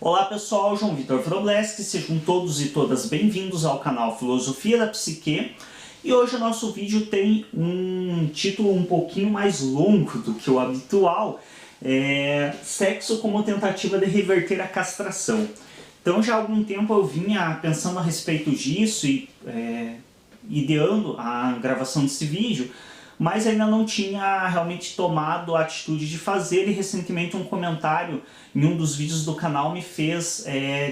Olá pessoal, João Vitor Wrobleski, sejam todos e todas bem-vindos ao canal Filosofia da Psique. E hoje o nosso vídeo tem um título um pouquinho mais longo do que o habitual, Sexo como tentativa de reverter a castração. Então já há algum tempo eu vinha pensando a respeito disso e ideando a gravação desse vídeo, mas ainda não tinha realmente tomado a atitude de fazer, e recentemente um comentário em um dos vídeos do canal me fez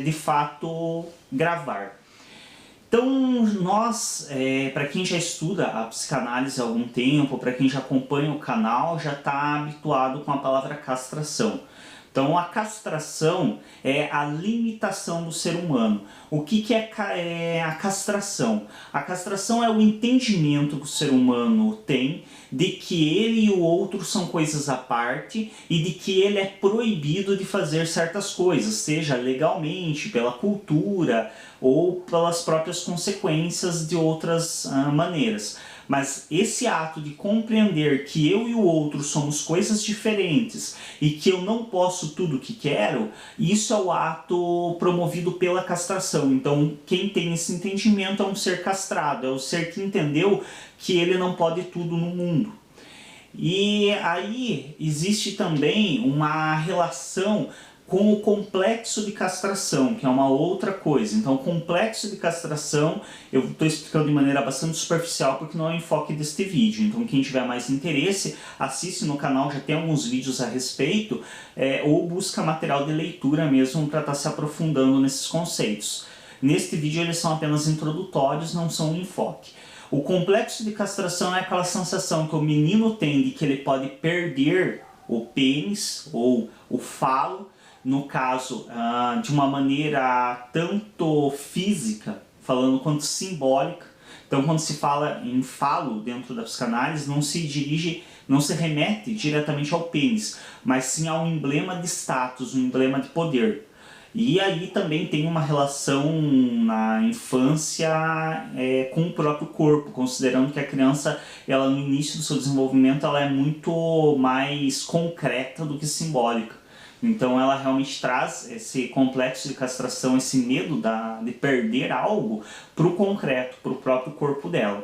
de fato gravar. Então nós, para quem já estuda a psicanálise há algum tempo, para quem já acompanha o canal, já está habituado com a palavra castração. Então a castração é a limitação do ser humano. O que é a castração? A castração é o entendimento que o ser humano tem de que ele e o outro são coisas à parte e de que ele é proibido de fazer certas coisas, seja legalmente, pela cultura ou pelas próprias consequências de outras maneiras. Mas esse ato de compreender que eu e o outro somos coisas diferentes e que eu não posso tudo o que quero, isso é o ato promovido pela castração. Então quem tem esse entendimento é um ser castrado, é o ser que entendeu que ele não pode tudo no mundo. E aí existe também uma relação com o complexo de castração, que é uma outra coisa. Então o complexo de castração eu estou explicando de maneira bastante superficial porque não é o enfoque deste vídeo. Então quem tiver mais interesse, assiste no canal, já tem alguns vídeos a respeito, ou busca material de leitura mesmo para estar se aprofundando nesses conceitos. Neste vídeo eles são apenas introdutórios, não são um enfoque. O complexo de castração é aquela sensação que o menino tem de que ele pode perder o pênis ou o falo, no caso de uma maneira tanto física, falando, quanto simbólica. Então quando se fala em falo dentro da psicanálise, não se remete diretamente ao pênis, mas sim ao emblema de status, um emblema de poder. E aí também tem uma relação na infância com o próprio corpo, considerando que a criança, ela no início do seu desenvolvimento, ela é muito mais concreta do que simbólica. Então ela realmente traz esse complexo de castração, esse medo de perder algo para o concreto, para o próprio corpo dela.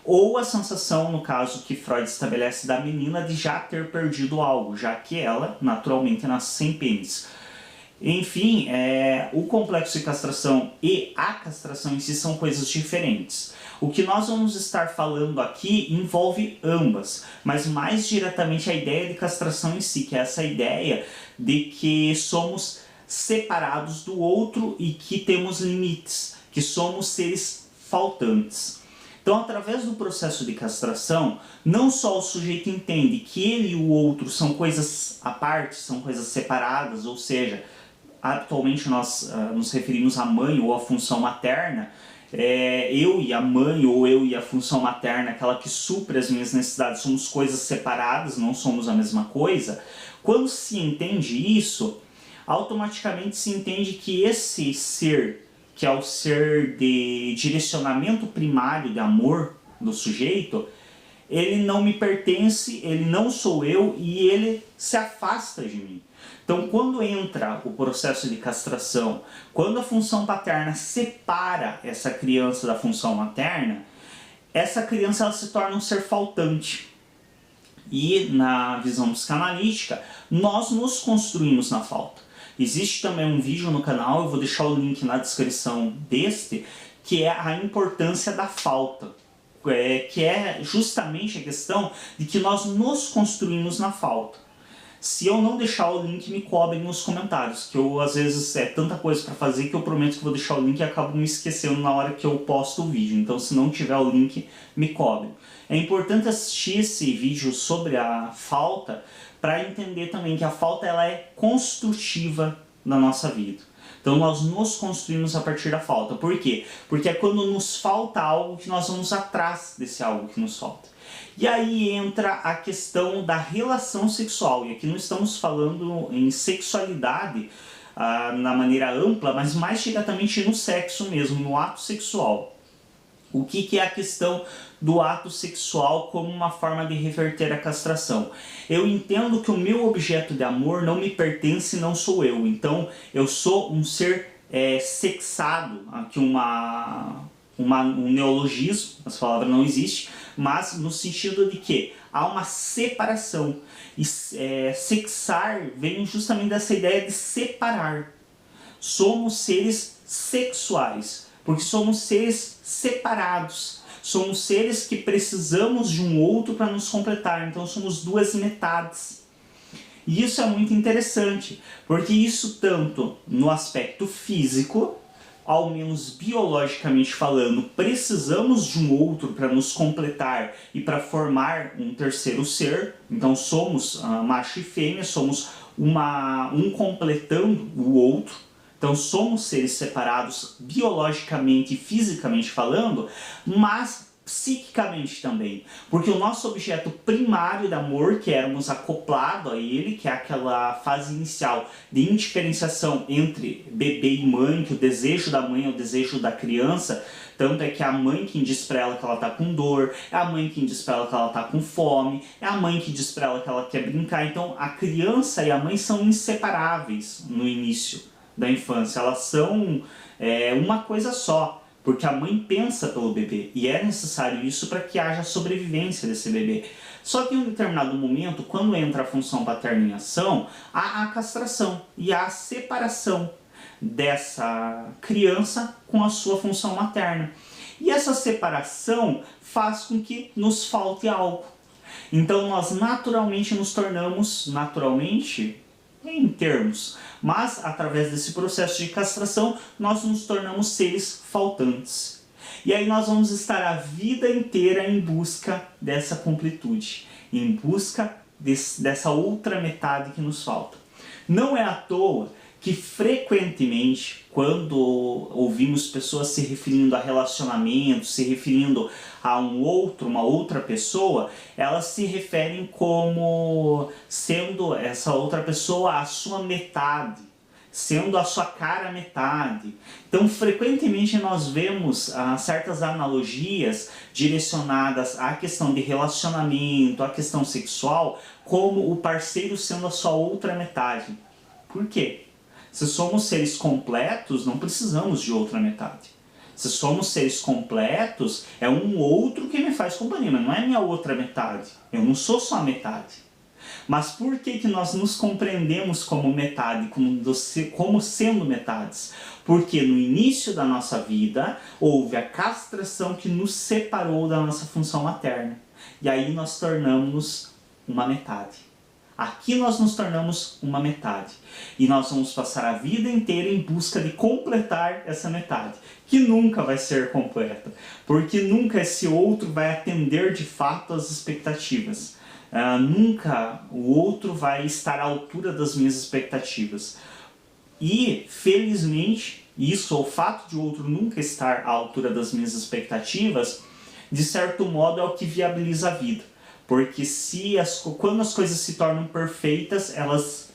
Ou a sensação, no caso que Freud estabelece, da menina de já ter perdido algo, já que ela naturalmente nasce sem pênis. Enfim, o complexo de castração e a castração em si são coisas diferentes. O que nós vamos estar falando aqui envolve ambas, mas mais diretamente a ideia de castração em si, que é essa ideia de que somos separados do outro e que temos limites, que somos seres faltantes. Então, através do processo de castração, não só o sujeito entende que ele e o outro são coisas à parte, são coisas separadas, ou seja, atualmente nós nos referimos à mãe ou à função materna, eu e a mãe ou eu e a função materna, aquela que supre as minhas necessidades, somos coisas separadas, não somos a mesma coisa. Quando se entende isso, automaticamente se entende que esse ser, que é o ser de direcionamento primário de amor do sujeito, ele não me pertence, ele não sou eu e ele se afasta de mim. Então quando entra o processo de castração, quando a função paterna separa essa criança da função materna, essa criança ela se torna um ser faltante. E na visão psicanalítica, nós nos construímos na falta. Existe também um vídeo no canal, eu vou deixar o link na descrição deste, que é a importância da falta. Que é justamente a questão de que nós nos construímos na falta. Se eu não deixar o link, me cobrem nos comentários, que eu às vezes é tanta coisa para fazer que eu prometo que vou deixar o link e acabo me esquecendo na hora que eu posto o vídeo. Então se não tiver o link, me cobrem. É importante assistir esse vídeo sobre a falta para entender também que a falta ela é construtiva na nossa vida. Então nós nos construímos a partir da falta. Por quê? Porque é quando nos falta algo que nós vamos atrás desse algo que nos falta. E aí entra a questão da relação sexual. E aqui não estamos falando em sexualidade na maneira ampla, mas mais diretamente no sexo mesmo, no ato sexual. O que é a questão do ato sexual como uma forma de reverter a castração? Eu entendo que o meu objeto de amor não me pertence, não sou eu. Então eu sou um ser sexado, aqui um neologismo, essa palavra não existe, mas no sentido de que há uma separação. E sexar vem justamente dessa ideia de separar. Somos seres sexuais, porque somos seres separados. Somos seres que precisamos de um outro para nos completar, então somos duas metades. E isso é muito interessante, porque isso tanto no aspecto físico, ao menos biologicamente falando, precisamos de um outro para nos completar e para formar um terceiro ser. Então somos macho e fêmea, somos um completando o outro. Então somos seres separados biologicamente e fisicamente falando, mas psiquicamente também, porque o nosso objeto primário de amor, que éramos acoplado a ele, que é aquela fase inicial de indiferenciação entre bebê e mãe, que o desejo da mãe é o desejo da criança, tanto é que é a mãe quem diz pra ela que ela tá com dor, é a mãe quem diz pra ela que ela tá com fome, é a mãe que diz pra ela que ela quer brincar. Então a criança e a mãe são inseparáveis no início da infância, elas são uma coisa só, porque a mãe pensa pelo bebê e é necessário isso para que haja sobrevivência desse bebê. Só que em um determinado momento, quando entra a função paterna em ação, há a castração e há a separação dessa criança com a sua função materna. E essa separação faz com que nos falte algo. Então nós naturalmente nos tornamos, em termos, mas através desse processo de castração nós nos tornamos seres faltantes. E aí nós vamos estar a vida inteira em busca dessa completude, em busca dessa outra metade que nos falta. Não é à toa que frequentemente, quando ouvimos pessoas se referindo a relacionamento, se referindo a uma outra pessoa, elas se referem como sendo essa outra pessoa a sua metade, sendo a sua cara metade. Então, frequentemente nós vemos certas analogias direcionadas à questão de relacionamento, à questão sexual, como o parceiro sendo a sua outra metade. Por quê? Se somos seres completos, não precisamos de outra metade. Se somos seres completos, é um outro que me faz companhia, mas não é minha outra metade. Eu não sou só a metade. Mas por que nós nos compreendemos como metade, como sendo metades? Porque no início da nossa vida, houve a castração que nos separou da nossa função materna. E aí nós tornamos uma metade. Aqui nós nos tornamos uma metade. E nós vamos passar a vida inteira em busca de completar essa metade, que nunca vai ser completa, porque nunca esse outro vai atender de fato às expectativas. Nunca o outro vai estar à altura das minhas expectativas. E, felizmente, o fato de o outro nunca estar à altura das minhas expectativas, de certo modo é o que viabiliza a vida. Porque quando as coisas se tornam perfeitas, elas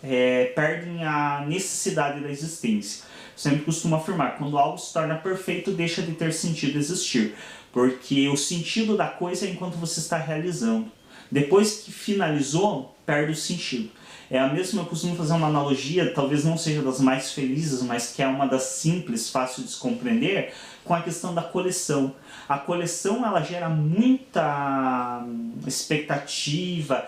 perdem a necessidade da existência. Eu sempre costumo afirmar, quando algo se torna perfeito, deixa de ter sentido existir. Porque o sentido da coisa é enquanto você está realizando. Depois que finalizou, perde o sentido. Eu costumo fazer uma analogia, talvez não seja das mais felizes, mas que é uma das simples, fácil de se compreender, com a questão da coleção. A coleção, ela gera muita expectativa,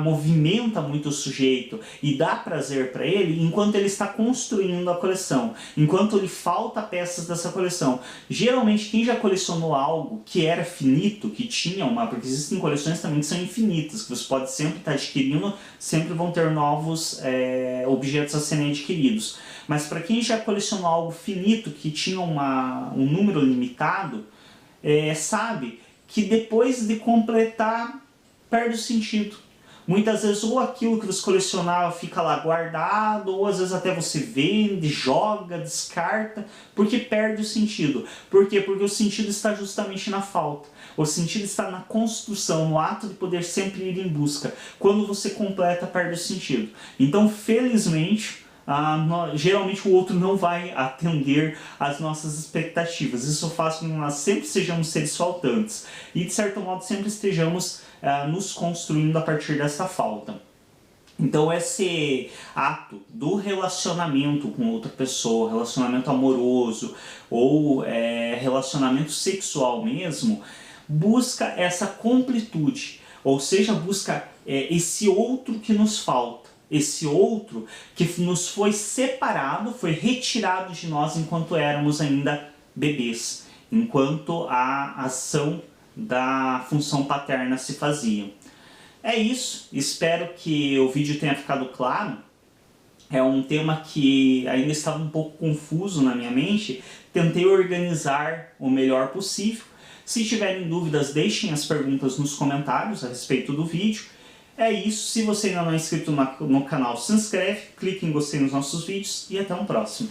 movimenta muito o sujeito e dá prazer para ele enquanto ele está construindo a coleção, enquanto lhe falta peças dessa coleção. Geralmente quem já colecionou algo que era finito, que tinha porque existem coleções também que são infinitas, que você pode sempre estar adquirindo, sempre vão ter novos objetos a serem adquiridos. Mas para quem já colecionou algo finito, que tinha um número limitado, sabe que depois de completar, perde o sentido. Muitas vezes ou aquilo que você colecionava fica lá guardado, ou às vezes até você vende, joga, descarta, porque perde o sentido. Por quê? Porque o sentido está justamente na falta. O sentido está na construção, no ato de poder sempre ir em busca. Quando você completa, perde o sentido. Então, felizmente, geralmente o outro não vai atender às nossas expectativas. Isso faz com que nós sempre sejamos seres faltantes e, de certo modo, sempre estejamos nos construindo a partir dessa falta. Então esse ato do relacionamento com outra pessoa, relacionamento amoroso ou relacionamento sexual mesmo, busca essa completude, ou seja, busca esse outro que nos falta, esse outro que nos foi separado, foi retirado de nós enquanto éramos ainda bebês, enquanto a ação da função paterna se fazia. É isso, espero que o vídeo tenha ficado claro. É um tema que ainda estava um pouco confuso na minha mente, tentei organizar o melhor possível. Se tiverem dúvidas, deixem as perguntas nos comentários a respeito do vídeo. É isso, se você ainda não é inscrito no canal, se inscreve, clique em gostei nos nossos vídeos e até um próximo.